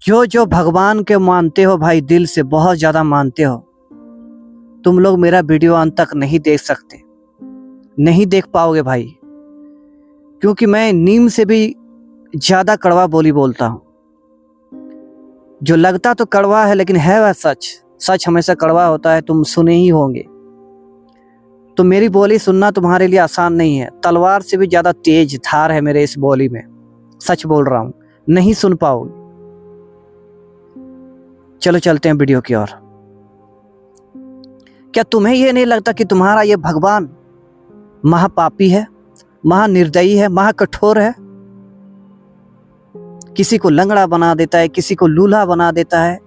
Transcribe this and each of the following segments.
जो जो भगवान के मानते हो भाई, दिल से बहुत ज्यादा मानते हो, तुम लोग मेरा वीडियो अंत तक नहीं देख सकते, नहीं देख पाओगे भाई, क्योंकि मैं नीम से भी ज्यादा कड़वा बोली बोलता हूं। जो लगता तो कड़वा है लेकिन है वह सच। सच हमेशा कड़वा होता है, तुम सुने ही होंगे। तो मेरी बोली सुनना तुम्हारे लिए आसान नहीं है। तलवार से भी ज्यादा तेज धार है मेरे इस बोली में, सच बोल रहा हूं, नहीं सुन पाओगे। चलो चलते हैं वीडियो की ओर। क्या तुम्हें यह नहीं लगता कि तुम्हारा ये भगवान महापापी है, महानिर्दयी है, महाकठोर है? किसी को लंगड़ा बना देता है, किसी को लूल्हा बना देता है,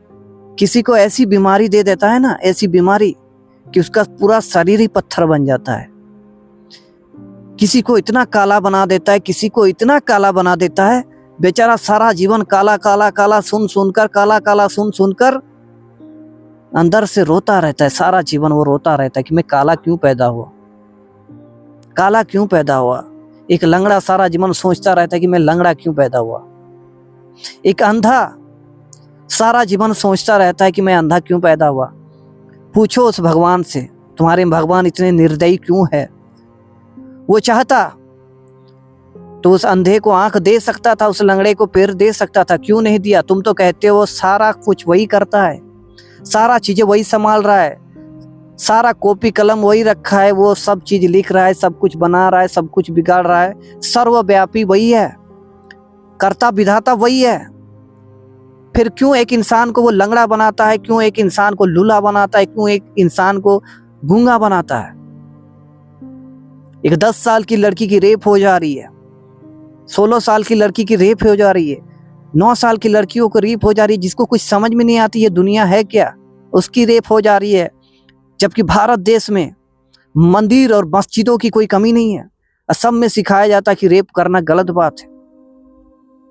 किसी को ऐसी बीमारी दे देता है ना, ऐसी बीमारी कि उसका पूरा शरीर ही पत्थर बन जाता है। किसी को इतना काला बना देता है, किसी को इतना काला बना देता है, बेचारा सारा जीवन काला काला काला सुन सुनकर, काला काला सुन सुनकर अंदर से रोता रहता है। सारा जीवन वो रोता रहता है कि मैं काला क्यों पैदा हुआ, काला क्यों पैदा हुआ। एक लंगड़ा सारा जीवन सोचता रहता है कि मैं लंगड़ा क्यों पैदा हुआ। एक अंधा सारा जीवन सोचता रहता है कि मैं अंधा क्यों पैदा हुआ। पूछो उस भगवान से, तुम्हारे भगवान इतने निर्दयी क्यों है? वो चाहता तो उस अंधे को आंख दे सकता था, उस लंगड़े को पैर दे सकता था, क्यों नहीं दिया? तुम तो कहते हो सारा कुछ वही करता है, सारा चीजें वही संभाल रहा है, सारा कॉपी कलम वही रखा है, वो सब चीज लिख रहा है, सब कुछ बना रहा है, सब कुछ बिगाड़ रहा है। सर्वव्यापी वही है, कर्ता विधाता वही है। फिर क्यों एक इंसान को वो लंगड़ा बनाता है, क्यों एक इंसान को लूला बनाता है, क्यों एक इंसान को गूंगा बनाता है? एक 10 साल की लड़की की रेप हो जा रही है, 16 साल की लड़की की रेप हो जा रही है, 9 साल की लड़कियों को रेप हो जा रही है, जिसको कुछ समझ में नहीं आती ये दुनिया है क्या, उसकी रेप हो जा रही है। जबकि भारत देश में मंदिर और मस्जिदों की कोई कमी नहीं है, सब में सिखाया जाता है कि रेप करना गलत बात है।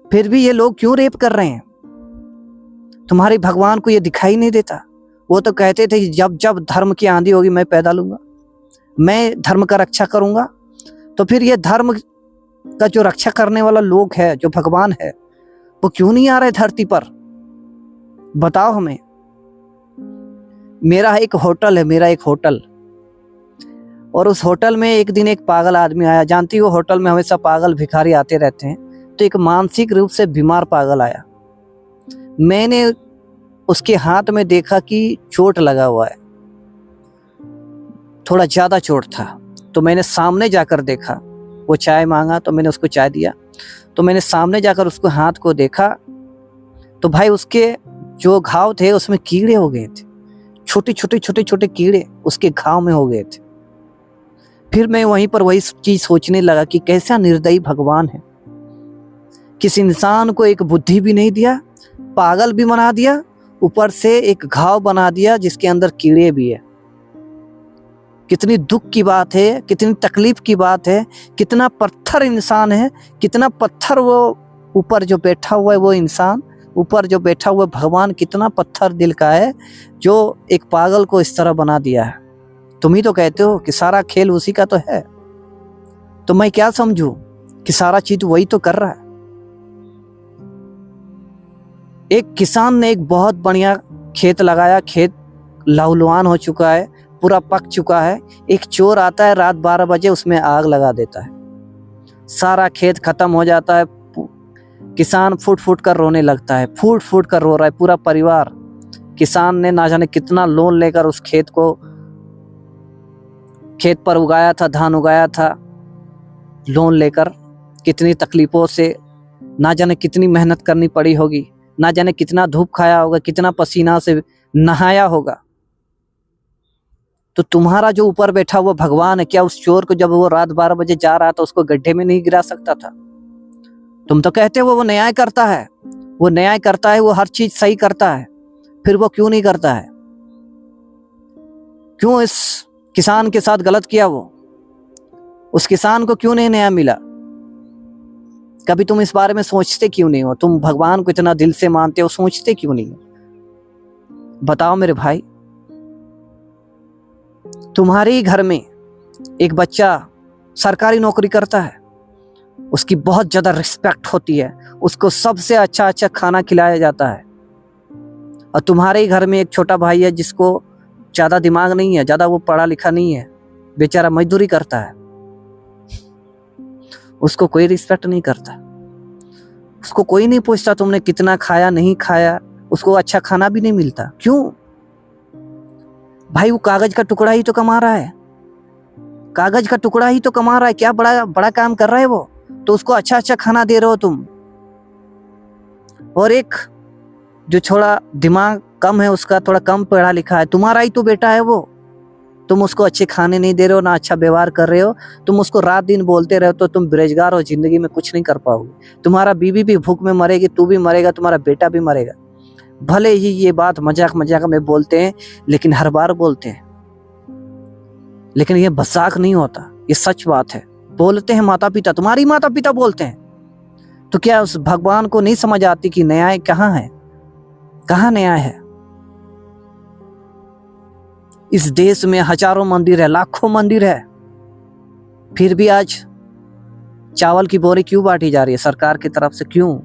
फिर भी ये लोग क्यों रेप कर रहे हैं? तुम्हारे भगवान को ये दिखाई नहीं देता? वो तो कहते थे कि जब जब धर्म की आंधी होगी मैं पैदा लूंगा, मैं धर्म का रक्षा करूंगा। तो फिर ये धर्म का जो रक्षा करने वाला लोग है, जो भगवान है, वो क्यों नहीं आ रहे धरती पर? बताओ हमें। मेरा एक होटल है, मेरा एक होटल, और उस होटल में एक दिन एक पागल आदमी आया। जानती हो होटल में हमेशा पागल भिखारी आते रहते हैं, तो एक मानसिक रूप से बीमार पागल आया। मैंने उसके हाथ में देखा कि चोट लगा हुआ है, थोड़ा ज्यादा चोट था। तो मैंने सामने जाकर देखा, वो चाय मांगा तो मैंने उसको चाय दिया। तो मैंने सामने जाकर उसको हाथ को देखा तो भाई उसके जो घाव थे उसमें कीड़े हो गए थे, छोटे छोटे छोटे छोटे कीड़े उसके घाव में हो गए थे। फिर मैं वहीं पर वही चीज सोचने लगा कि कैसा निर्दयी भगवान है। किस इंसान को एक बुद्धि भी नहीं दिया, पागल भी बना दिया, ऊपर से एक घाव बना दिया जिसके अंदर कीड़े भी है। कितनी दुख की बात है, कितनी तकलीफ की बात है, कितना पत्थर इंसान है, कितना पत्थर वो ऊपर जो बैठा हुआ है, वो इंसान ऊपर जो बैठा हुआ भगवान कितना पत्थर दिल का है, जो एक पागल को इस तरह बना दिया है। तुम ही तो कहते हो कि सारा खेल उसी का तो है, तो मैं क्या समझूं कि सारा चीज वही तो कर रहा है। एक किसान ने एक बहुत बढ़िया खेत लगाया, खेत लहलहान हो चुका है, पूरा पक चुका है। एक चोर आता है रात 12 बजे, उसमें आग लगा देता है, सारा खेत खत्म हो जाता है। किसान फूट फूट कर रोने लगता है, फूट फूट कर रो रहा है पूरा परिवार। किसान ने ना जाने कितना लोन लेकर उस खेत पर उगाया था, धान उगाया था, लोन लेकर कितनी तकलीफों से, ना जाने कितनी मेहनत करनी पड़ी होगी, ना जाने कितना धूप खाया होगा, कितना पसीना से नहाया होगा। तो तुम्हारा जो ऊपर बैठा हुआ भगवान है, क्या उस चोर को जब वो रात 12 बजे जा रहा था उसको गड्ढे में नहीं गिरा सकता था? तुम तो कहते हो वो न्याय करता है, वो न्याय करता है, वो हर चीज सही करता है, फिर वो क्यों नहीं करता है? क्यों इस किसान के साथ गलत किया? वो उस किसान को क्यों नहीं न्याय मिला? कभी तुम इस बारे में सोचते क्यों नहीं हो? तुम भगवान को इतना दिल से मानते हो, सोचते क्यों नहीं हो? बताओ मेरे भाई। तुम्हारे ही घर में एक बच्चा सरकारी नौकरी करता है, उसकी बहुत ज्यादा रिस्पेक्ट होती है, उसको सबसे अच्छा अच्छा खाना खिलाया जाता है, और तुम्हारे ही घर में एक छोटा भाई है जिसको ज़्यादा दिमाग नहीं है, ज़्यादा वो पढ़ा लिखा नहीं है, बेचारा मजदूरी करता है, उसको कोई रिस्पेक्ट नहीं करता, उसको कोई नहीं पूछता तुमने कितना खाया नहीं खाया, उसको अच्छा खाना भी नहीं मिलता। क्यों भाई? वो कागज का टुकड़ा ही तो कमा रहा है, कागज का टुकड़ा ही तो कमा रहा है, क्या बड़ा बड़ा काम कर रहा है वो? तो उसको अच्छा अच्छा खाना दे रहे हो तुम। और एक जो थोड़ा दिमाग कम है, उसका थोड़ा कम पढ़ा लिखा है, तुम्हारा ही तो बेटा है वो, तुम उसको अच्छे खाने नहीं दे रहे हो, ना अच्छा व्यवहार कर रहे हो, तुम उसको रात दिन बोलते रहे हो, तो तुम बेरोजगार हो, जिंदगी में कुछ नहीं कर पाओगे। तुम्हारा बीवी भी भूख में मरेगी, तू भी मरेगा, तुम्हारा बेटा भी मरेगा। भले ही ये बात मजाक मजाक में बोलते हैं, लेकिन हर बार बोलते हैं, लेकिन ये मजाक नहीं होता, ये सच बात है। बोलते हैं माता पिता, तुम्हारी माता पिता बोलते हैं, तो क्या उस भगवान को नहीं समझ आती कि न्याय कहाँ है? कहाँ न्याय है? इस देश में हजारों मंदिर है, लाखों मंदिर है, फिर भी आज चावल की बोरी क्यों बांटी जा रही है सरकार की तरफ से? क्यों?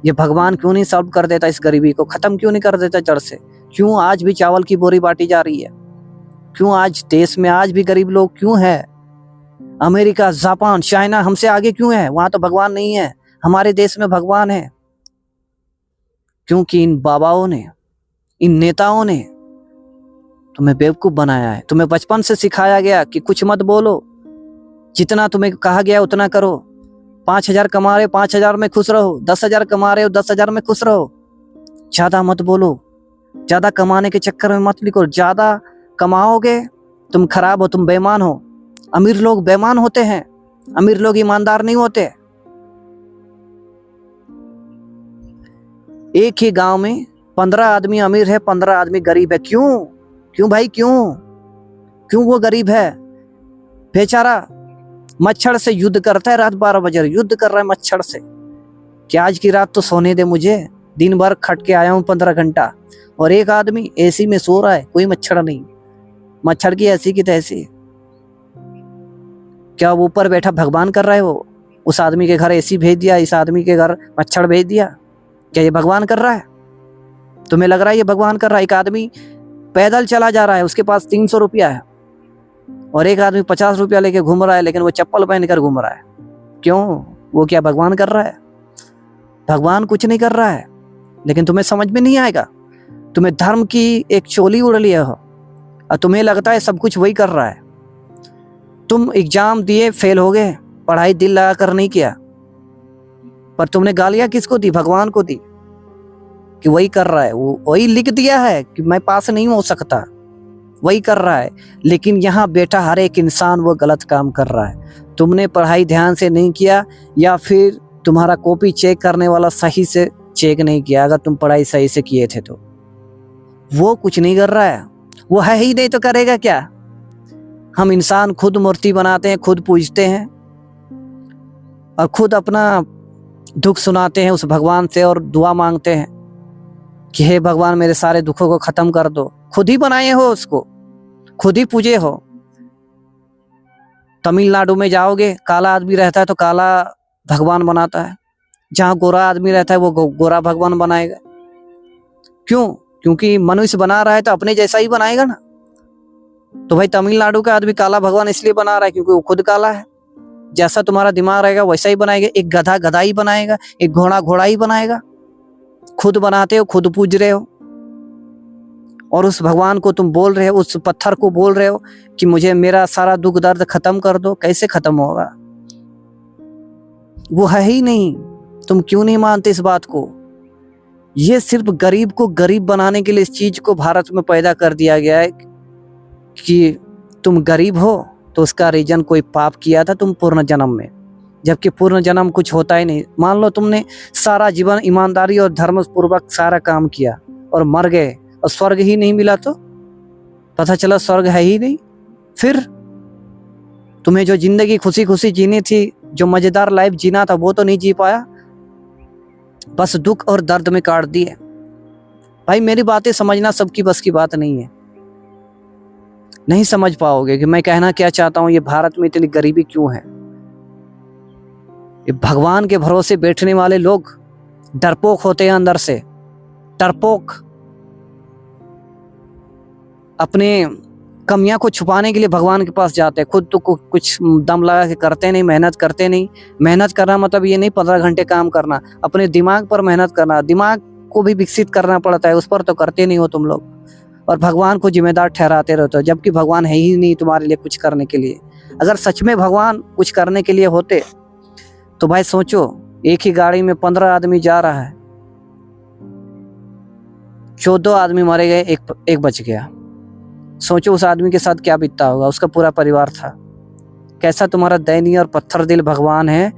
ये भगवान क्यों नहीं सॉल्व कर देता? इस गरीबी को खत्म क्यों नहीं कर देता जड़ से? क्यों आज भी चावल की बोरी बांटी जा रही है? क्यों आज देश में आज भी गरीब लोग क्यों है? अमेरिका, जापान, चाइना हमसे आगे क्यों है? वहां तो भगवान नहीं है, हमारे देश में भगवान है। क्योंकि इन बाबाओं ने, इन नेताओं ने तुम्हें बेवकूफ बनाया है। तुम्हें बचपन से सिखाया गया कि कुछ मत बोलो, जितना तुम्हें कहा गया उतना करो। 5,000 कमा रहे हो 5,000 में खुश रहो, 10,000 कमा रहे हो 10,000 में खुश रहो, ज्यादा मत बोलो, ज्यादा कमाने के चक्कर में मत लिखो। ज्यादा कमाओगे तुम खराब हो, तुम बेईमान हो। अमीर लोग बेईमान होते हैं, अमीर लोग ईमानदार नहीं होते। एक ही गांव में 15 आदमी अमीर है, 15 आदमी गरीब है। क्यों? क्यों भाई? क्यों? क्यों वो गरीब है? बेचारा मच्छर से युद्ध करता है, रात 12 बजे युद्ध कर रहा है मच्छर से, कि आज की रात तो सोने दे मुझे, दिन भर खट के आया हूं 15 घंटा। और एक आदमी एसी में सो रहा है, कोई मच्छर नहीं, मच्छर की ऐसी की तैसी। क्या वो ऊपर बैठा भगवान कर रहा है? वो उस आदमी के घर एसी भेज दिया, इस आदमी के घर मच्छर भेज दिया, क्या ये भगवान कर रहा है? तुम्हें लग रहा है ये भगवान कर रहा है? एक आदमी पैदल चला जा रहा है, उसके पास 300 रुपया है, और एक आदमी 50 रुपया लेके घूम रहा है, लेकिन वो चप्पल पहनकर घूम रहा है। क्यों? वो क्या भगवान कर रहा है? भगवान कुछ नहीं कर रहा है, लेकिन तुम्हें समझ में नहीं आएगा। तुम्हें धर्म की एक चोली उड़ लिया हो और तुम्हें लगता है सब कुछ वही कर रहा है। तुम एग्जाम दिए, फेल हो गए, पढ़ाई दिल लगा कर नहीं किया, पर तुमने गालियां किसको दी? भगवान को दी, कि वही कर रहा है, वो वही लिख दिया है कि मैं पास नहीं हो सकता, वही कर रहा है। लेकिन यहाँ बेटा हर एक इंसान वो गलत काम कर रहा है। तुमने पढ़ाई ध्यान से नहीं किया, या फिर तुम्हारा कॉपी चेक करने वाला सही से चेक नहीं किया। अगर तुम पढ़ाई सही से किए थे तो वो कुछ नहीं कर रहा है, वो है ही नहीं तो करेगा क्या? हम इंसान खुद मूर्ति बनाते हैं, खुद पूजते हैं, और खुद अपना दुख सुनाते हैं उस भगवान से, और दुआ मांगते हैं कि हे भगवान मेरे सारे दुखों को खत्म कर दो। खुद ही बनाए हो उसको, खुद ही पूजे हो। तमिलनाडु में जाओगे, काला आदमी रहता है तो काला भगवान बनाता है, जहाँ गोरा आदमी रहता है वो गोरा भगवान बनाएगा। क्यों? क्योंकि मनुष्य बना रहा है तो अपने जैसा ही बनाएगा ना। तो भाई तमिलनाडु का आदमी काला भगवान इसलिए बना रहा है क्योंकि वो खुद काला है। जैसा तुम्हारा दिमाग रहेगा वैसा ही बनाएगा। एक गधा गधा ही बनाएगा, एक घोड़ा घोड़ा ही बनाएगा। खुद बनाते हो, खुद पूज रहे हो, और उस भगवान को तुम बोल रहे हो, उस पत्थर को बोल रहे हो कि मुझे मेरा सारा दुख दर्द खत्म कर दो। कैसे खत्म होगा? वो है ही नहीं। तुम क्यों नहीं मानते इस बात को? ये सिर्फ गरीब को गरीब बनाने के लिए इस चीज को भारत में पैदा कर दिया गया है कि तुम गरीब हो तो उसका रीजन कोई पाप किया था तुम पूर्ण जन्म में, जबकि पूर्ण जन्म कुछ होता ही नहीं। मान लो तुमने सारा जीवन ईमानदारी और धर्म पूर्वक सारा काम किया और मर गए, और स्वर्ग ही नहीं मिला, तो पता चला स्वर्ग है ही नहीं। फिर तुम्हें जो जिंदगी खुशी खुशी जीनी थी, जो मजेदार लाइफ जीना था, वो तो नहीं जी पाया, बस दुख और दर्द में काट दिए। भाई मेरी बातें समझना सबकी बस की बात नहीं है, नहीं समझ पाओगे कि मैं कहना क्या चाहता हूं। ये भारत में इतनी गरीबी क्यों है? ये भगवान के भरोसे बैठने वाले लोग डरपोक होते हैं अंदर से, डरपोक। अपने कमियां को छुपाने के लिए भगवान के पास जाते हैं, खुद तो कुछ दम लगा के करते नहीं, मेहनत करते नहीं। मेहनत करना मतलब ये नहीं 15 घंटे काम करना, अपने दिमाग पर मेहनत करना, दिमाग को भी विकसित करना पड़ता है, उस पर तो करते नहीं हो तुम लोग, और भगवान को जिम्मेदार ठहराते रहते हो, जबकि भगवान है ही नहीं तुम्हारे लिए कुछ करने के लिए। अगर सच में भगवान कुछ करने के लिए होते तो भाई सोचो, एक ही गाड़ी में 15 आदमी जा रहा है, 14 आदमी मारे गए, एक बच गया। सोचो उस आदमी के साथ क्या बीतता होगा, उसका पूरा परिवार था। कैसा तुम्हारा दयनीय और पत्थर दिल भगवान है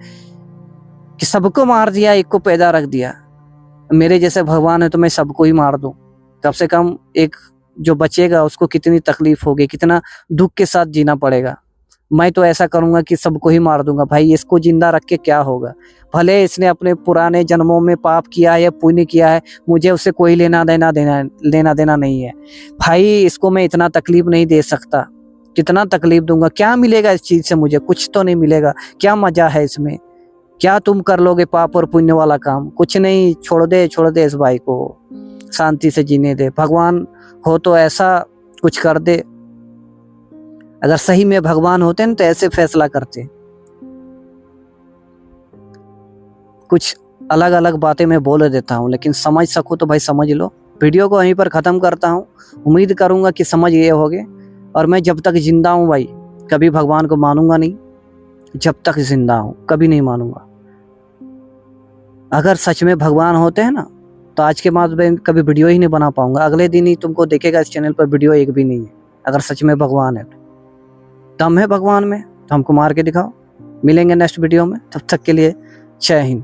कि सबको मार दिया, एक को पैदा रख दिया। मेरे जैसे भगवान है तो मैं सबको ही मार दूं, कम से कम एक जो बचेगा उसको कितनी तकलीफ होगी, कितना दुख के साथ जीना पड़ेगा। मैं तो ऐसा करूंगा कि सबको ही मार दूंगा। भाई इसको जिंदा रख के क्या होगा, भले इसने अपने पुराने जन्मों में पाप किया है या पुण्य किया है, मुझे उससे कोई लेना देना नहीं है। भाई इसको मैं इतना तकलीफ नहीं दे सकता, कितना तकलीफ दूंगा, क्या मिलेगा इस चीज से मुझे? कुछ तो नहीं मिलेगा। क्या मजा है इसमें? क्या तुम कर लोगे पाप और पुण्य वाला काम? कुछ नहीं। छोड़ दे इस भाई को, शांति से जीने दे। भगवान हो तो ऐसा कुछ कर दे। अगर सही में भगवान होते न तो ऐसे फैसला करते। कुछ अलग अलग बातें मैं बोल देता हूँ, लेकिन समझ सको तो भाई समझ लो। वीडियो को वहीं पर ख़त्म करता हूँ। उम्मीद करूँगा कि समझ गए होगे। और मैं जब तक जिंदा हूँ भाई कभी भगवान को मानूंगा नहीं, जब तक जिंदा हूँ कभी नहीं मानूंगा। अगर सच में भगवान होते हैं ना तो आज के बाद मैं कभी वीडियो ही नहीं बना पाऊंगा। अगले दिन ही तुमको देखेगा इस चैनल पर वीडियो एक भी नहीं है। अगर सच में भगवान है तो दम है भगवान में तो हमको मार के दिखाओ। मिलेंगे नेक्स्ट वीडियो में, तब तक के लिए जय हिंद।